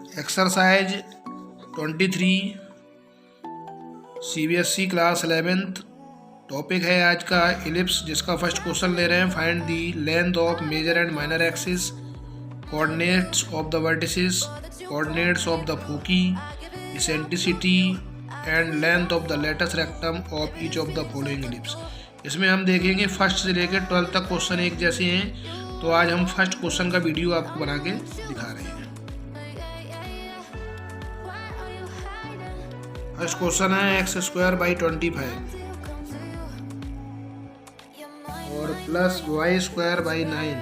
Exercise 23 CBSE class 11th। Topic है आज का इलिप्स, जिसका फर्स्ट क्वेश्चन ले रहे हैं। Find the length of major and minor axis, coordinates of the vertices, coordinates of the foci, eccentricity and length of the latus rectum of each of the following ellipse. इसमें हम देखेंगे first से लेकर 12 तक question एक जैसे हैं, तो आज हम फर्स्ट क्वेश्चन का वीडियो आपको बना के दिखा रहे हैं। फर्स्ट क्वेश्चन है x²/25 और प्लस y²/9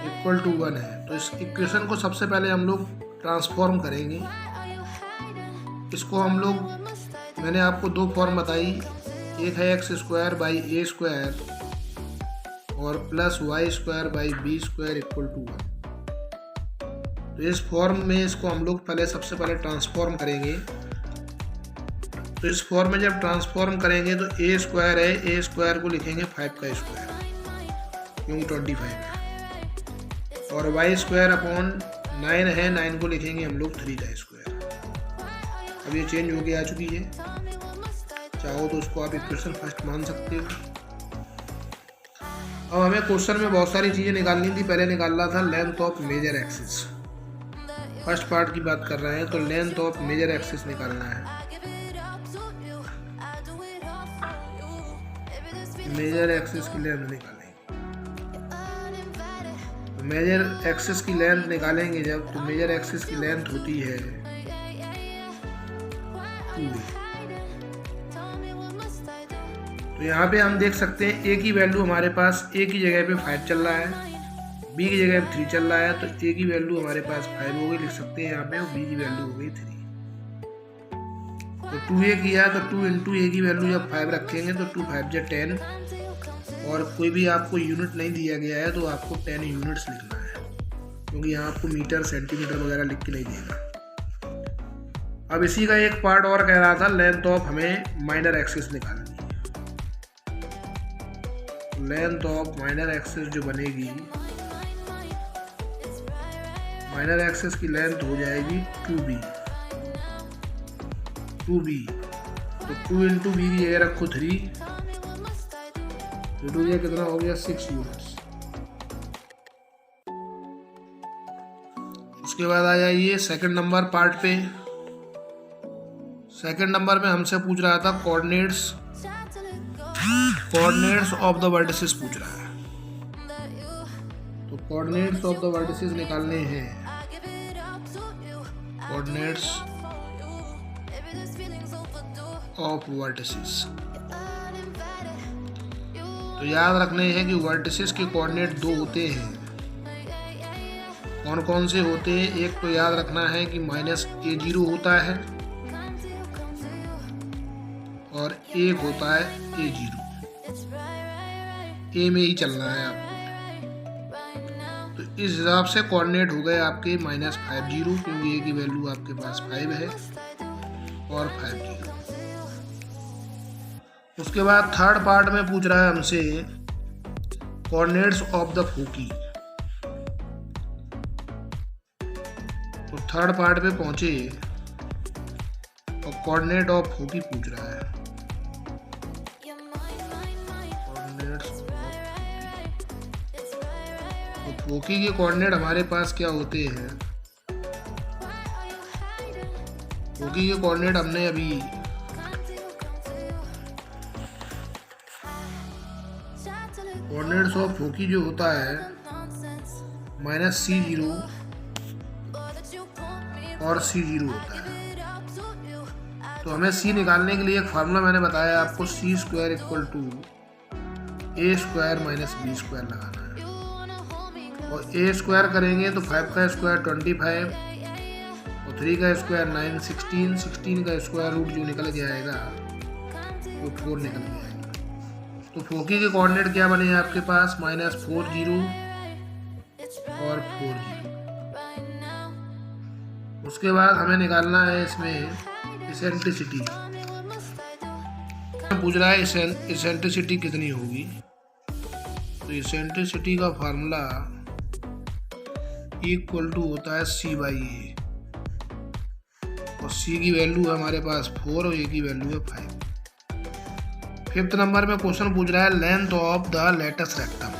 इक्वल टू 1 है। तो इस इक्वेशन को सबसे पहले हम लोग ट्रांसफॉर्म करेंगे। इसको हम लोग, मैंने आपको दो फॉर्म बताई, एक है x²/a² और प्लस y²/b² इक्वल टू 1। तो इस फॉर्म में इसको हम लोग सबसे पहले ट्रांसफॉर्म करेंगे। तो इस फॉर्म में जब ट्रांसफॉर्म करेंगे तो a² है, a² को लिखेंगे 5 का स्क्वायर, क्योंकि 25 है, और y²/9 है, 9 को लिखेंगे हम लोग 3 का स्क्वायर। अब ये चेंज होके आ चुकी है, चाहो तो उसको आप इक्वेशन फर्स्ट मान सकते हो। अब हमें क्वेश्चन में बहुत सारी चीज़ें निकालनी थी। पहले निकालना था length of major axis. First part की बात कर रहे हैं तो लेंथ ऑफ मेजर एक्सिस निकालना है। मेजर एक्सिस की लेंथ निकालेंगे। तो मेजर एक्सिस की लेंथ निकालेंगे जब, तो मेजर एक्सिस की लेंथ होती है 2b। तो यहाँ पे हम देख सकते हैं a की वैल्यू हमारे पास a की जगह पे 5 चल रहा है, b की जगह पे 3 चल रहा है, तो a की वैल्यू हमारे पास 5 हो गई, लिख सकते हैं यहाँ पे, और b की वैल्यू हो गई 3। तो 2a किया तो 2 इंटू a की वैल्यू जब 5 रखेंगे तो 2 5 जा 10, और कोई भी आपको यूनिट नहीं दिया गया है तो आपको 10 यूनिट्स लिखना है, क्योंकि यहाँ आपको मीटर सेंटीमीटर वगैरह लिख के नहीं देगा। अब इसी का एक पार्ट और कह रहा था, लेंथ ऑफ हमें माइनर एक्सिस निकालनी है। लेंथ ऑफ माइनर एक्सिस जो बनेगी, माइनर एक्सिस की लेंथ हो जाएगी 2b। तो 2 इंटू बी की जगह रखो 3, तो 2 ये कितना हो गया 6 यूनिट्स। उसके बाद आ जाइए सेकंड नंबर पार्ट पे। सेकंड नंबर में हमसे पूछ रहा था कोऑर्डिनेट्स ऑफ द वर्टिसेस पूछ रहा है। तो कोऑर्डिनेट्स ऑफ द वर्टिसेस निकालने हैं। कोऑर्डिनेट्स ऑफ वर्टिसेस, तो याद रखने हैं कि वर्टिसेस के कोऑर्डिनेट 2 होते हैं। कौन कौन से होते हैं? एक तो याद रखना है कि -a0 होता है और एक होता है a0। a में ही चलना है आपको। तो इस हिसाब से कोऑर्डिनेट हो गए आपके -50, क्योंकि a की वैल्यू आपके पास 5 है, और 50। उसके बाद थर्ड पार्ट में पूछ रहा है हमसे कोऑर्डिनेट्स ऑफ द फोकी। तो थर्ड पार्ट पे पहुंचे और कोऑर्डिनेट ऑफ फोकी पूछ रहा है। कोऑर्डिनेट्स ऑफ फोकी, तो फोकी के कोऑर्डिनेट हमारे पास क्या होते हैं? फोकी के कोऑर्डिनेट हमने अभी कोऑर्डिनेट्स ऑफ फोकी जो होता है -c0 और c0 होता है। तो हमें c निकालने के लिए एक फार्मूला मैंने बताया आपको, c² = a² - b² लगाना है। और a² करेंगे तो 5 का स्क्वायर 25, और 3 का स्क्वायर 9, 16 का स्क्वायर रूट जो निकल के आएगा वो 4 निकल के आएगा। तो फोकी के कोऑर्डिनेट क्या बने आपके पास? -40 और 40। उसके बाद हमें निकालना है इसमें इसेंट्रिसिटी। पूछ रहा है इसेंट्रिसिटी कितनी होगी। तो इसेंट्रिसिटी का फार्मूला इक्वल टू होता है सी बाई ए, और सी की वैल्यू है हमारे पास 4 और ए की वैल्यू है 5। 5th नंबर में क्वेश्चन पूछ रहा है length of the latus rectum.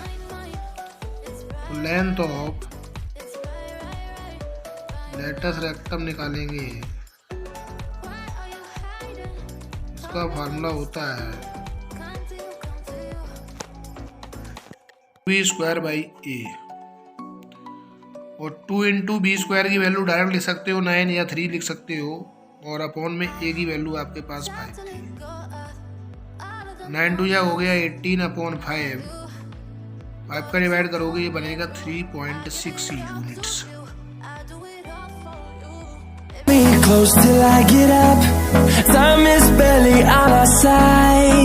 तो लेंथ ऑफ लेटस रेक्टम निकालेंगे, इसका फार्मूला होता है बी स्क्वायर बाई ए, और 2 इंटू बी स्क्वायर की वैल्यू डायरेक्ट लिख सकते हो 9 या 3 लिख सकते हो, और अपॉन में ए की वैल्यू आपके पास 5 थी। 9 2 हो गया 18 अपॉन 5 का डिवाइड करोगे ये बनेगा 3.6 units. Close till I get up. Time is barely on our side.